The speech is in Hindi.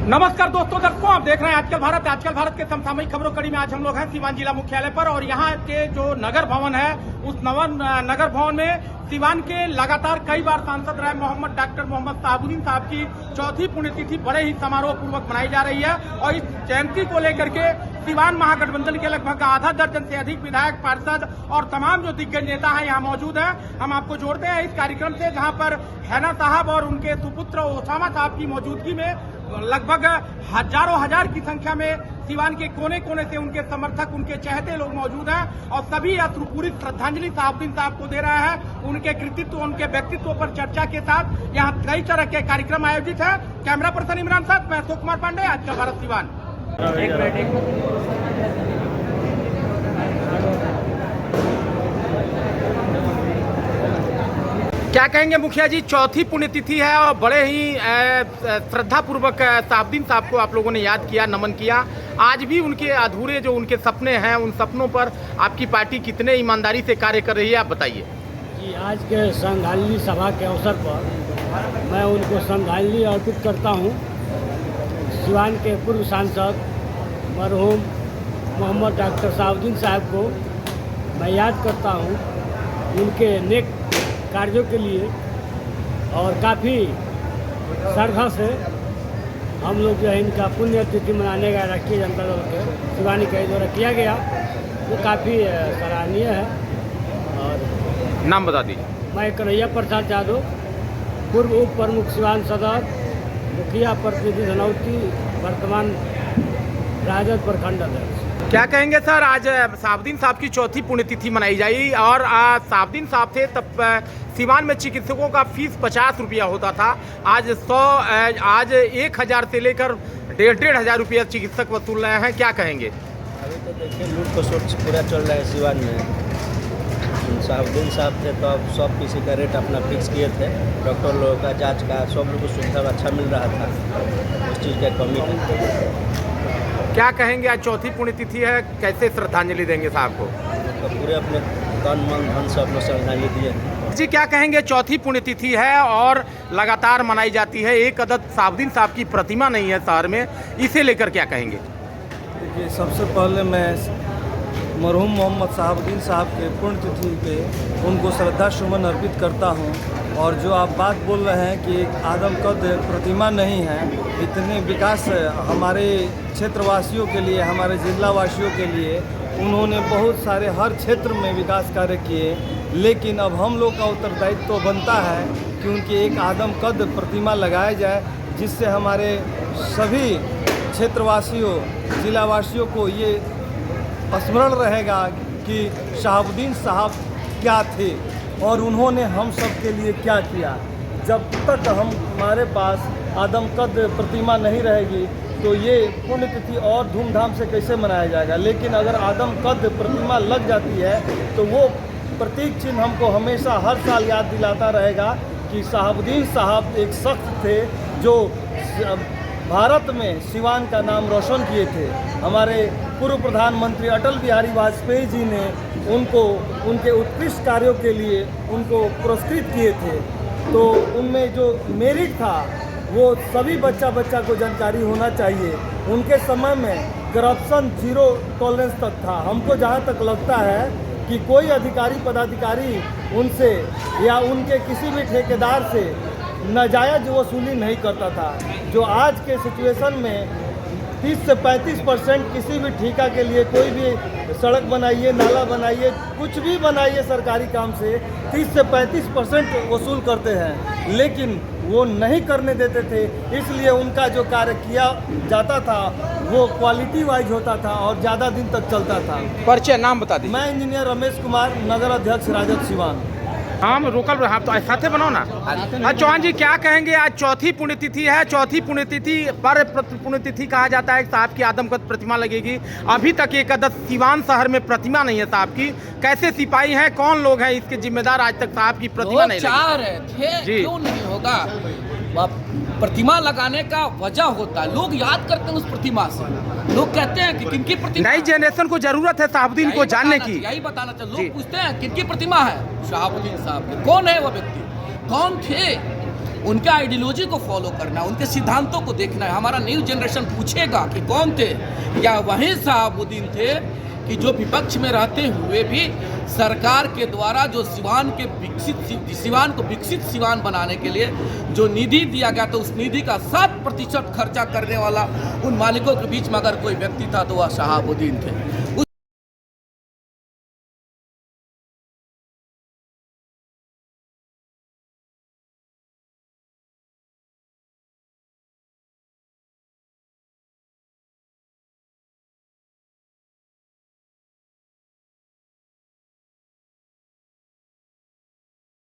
नमस्कार दर्शकों, आप देख रहे हैं आजकल भारत के समसामयिक खबरों कड़ी में आज हम लोग हैं सीवान जिला मुख्यालय पर और यहाँ के जो नगर भवन है उस नगर भवन में सीवान के लगातार कई बार सांसद रहे डॉक्टर मोहम्मद शहाबुद्दीन साहब की चौथी पुण्यतिथि बड़े ही समारोह पूर्वक मनाई जा रही है और इस जयंती को लेकर के सीवान महागठबंधन के लगभग आधा दर्जन से अधिक विधायक, पार्षद और तमाम जो दिग्गज नेता हैं यहाँ मौजूद हैं। हम आपको जोड़ते हैं इस कार्यक्रम से जहाँ पर हैना साहब और उनके सुपुत्र ओसामा साहब की मौजूदगी में लगभग हजारों हजार की संख्या में सीवान के कोने कोने से उनके समर्थक, उनके चहेते लोग मौजूद हैं और सभी अश्रुपूरित श्रद्धांजलि शहाबुद्दीन साहब को दे रहे हैं। उनके कृतित्व, उनके व्यक्तित्व पर चर्चा के साथ यहाँ कई तरह के कार्यक्रम आयोजित हैं। कैमरा पर्सन इमरान साहब, मैं अशोक कुमार पांडे, आजकल भारत सीवान। क्या कहेंगे मुखिया जी, चौथी पुण्यतिथि है और बड़े ही श्रद्धा पूर्वक शहाबुद्दीन साहब को आप लोगों ने याद किया, नमन किया। आज भी उनके अधूरे जो उनके सपने हैं उन सपनों पर आपकी पार्टी कितने ईमानदारी से कार्य कर रही है, आप बताइए। जी, आज के श्रद्धांजलि सभा के अवसर पर मैं उनको श्रद्धांजलि अर्पित करता हूँ। सीवान के पूर्व सांसद मरहूम मोहम्मद डॉक्टर शहाबुद्दीन साहब को मैं याद करता हूँ उनके नेक कार्यों के लिए और काफ़ी श्रद्धा से हम लोग जो है इनका पुण्यतिथि मनाने का राष्ट्रीय जनता दल के सीवानी के द्वारा किया गया, वो काफ़ी सराहनीय है। और नाम बता दीजिए। मैं कन्हैया प्रसाद यादव, पूर्व उप प्रमुख सीवान सदर, मुखिया प्रतिनिधि धनौती, वर्तमान राजद प्रखंड अध्यक्ष। क्या कहेंगे सर, आज शहाबुद्दीन साहब की चौथी पुण्यतिथि मनाई जाएगी और शहाबुद्दीन साहब थे तब सीवान में चिकित्सकों का फीस 50 रुपया होता था। आज 1000 से लेकर 1500 रुपया चिकित्सक वसूल रहे हैं, क्या कहेंगे? अभी तो देखिए लूट खसोट पूरा चल रहा है सीवान में। शहाबुद्दीन साहब थे तो अब सब किसी का रेट अपना फिक्स किए थे। डॉक्टर लोगों का, जाँच का, सब लोगों को सुविधा अच्छा मिल रहा था, उस चीज़ का कमी है। क्या कहेंगे, आज चौथी पुण्यतिथि है, कैसे श्रद्धांजलि देंगे साहब को? तो पूरे अपने तन मन धन से अपने श्रद्धांजलि दिए जी। क्या कहेंगे, चौथी पुण्यतिथि है और लगातार मनाई जाती है, एक अदद शहाबुद्दीन साहब की प्रतिमा नहीं है शहर में, इसे लेकर क्या कहेंगे? देखिए, सबसे पहले मैं मरहूम मोहम्मद शहाबुद्दीन साहब के पुण्यतिथि पे उनको श्रद्धा सुमन अर्पित करता हूँ। और जो आप बात बोल रहे हैं कि एक आदमकद प्रतिमा नहीं है, इतने विकास हमारे क्षेत्रवासियों के लिए, हमारे जिलावासियों के लिए उन्होंने बहुत सारे हर क्षेत्र में विकास कार्य किए, लेकिन अब हम लोग का उत्तरदायित्व तो बनता है कि उनकी एक आदमकद प्रतिमा लगाया जाए, जिससे हमारे सभी क्षेत्रवासियों, जिलावासियों को ये स्मरण रहेगा कि शहाबुद्दीन साहब क्या थे और उन्होंने हम सब के लिए क्या किया। जब तक हमारे पास आदमकद प्रतिमा नहीं रहेगी तो ये पुण्यतिथि और धूमधाम से कैसे मनाया जाएगा। लेकिन अगर आदमकद प्रतिमा लग जाती है तो वो प्रतीक चिन्ह हमको हमेशा हर साल याद दिलाता रहेगा कि शहाबुद्दीन साहब एक शख्स थे जो भारत में सीवान का नाम रोशन किए थे। हमारे पूर्व प्रधानमंत्री अटल बिहारी वाजपेयी जी ने उनको उनके उत्कृष्ट कार्यों के लिए उनको पुरस्कृत किए थे। तो उनमें जो मेरिट था वो सभी बच्चा को जानकारी होना चाहिए। उनके समय में करप्शन 0 टॉलरेंस तक था। हमको जहाँ तक लगता है कि कोई अधिकारी पदाधिकारी उनसे या उनके किसी भी ठेकेदार से नाजायज वसूली नहीं करता था। जो आज के सिचुएशन में 30 से 35% किसी भी ठेका के लिए, कोई भी सड़क बनाइए, नाला बनाइए, कुछ भी बनाइए सरकारी काम से 30 से 35% वसूल करते हैं, लेकिन वो नहीं करने देते थे। इसलिए उनका जो कार्य किया जाता था वो क्वालिटी वाइज होता था और ज़्यादा दिन तक चलता था। परिचय, नाम बता दीजिए। मैं इंजीनियर रमेश कुमार, नगर अध्यक्ष राजद सीवान। हम रोकल आप तो साथे बनाओ ना। चौहान जी, क्या कहेंगे, आज चौथी पुण्यतिथि है, चौथी पुण्यतिथि पर पुण्यतिथि कहा जाता है साहब की आदमकद प्रतिमा लगेगी। अभी तक एक अदद सीवान शहर में प्रतिमा नहीं है साहब की, कैसे सिपाही हैं, कौन लोग हैं इसके जिम्मेदार, आज तक साहब की प्रतिमा नहीं लगी? क्यों नहीं होगा? प्रतिमा लगाने का वजह होता है, लोग याद करते हैं उस प्रतिमा से। लोग कहते हैं कि किनकी प्रतिमा, नई जनरेशन को जरूरत है शहाबुद्दीन को जानने की, यही बताना चाहिए। लोग पूछते हैं किनकी प्रतिमा है, शहाबुद्दीन साहब की। कौन है वो व्यक्ति, कौन थे? उनके आइडियोलॉजी को फॉलो करना है, उनके सिद्धांतों को देखना है। हमारा न्यू जनरेशन पूछेगा कि कौन थे, या वही शहाबुद्दीन थे कि जो विपक्ष में रहते हुए भी सरकार के द्वारा जो सिवान को विकसित सिवान बनाने के लिए जो निधि दिया गया था, उस निधि का 7% खर्चा करने वाला उन मालिकों के बीच में अगर कोई व्यक्ति था तो वह शहाबुद्दीन थे।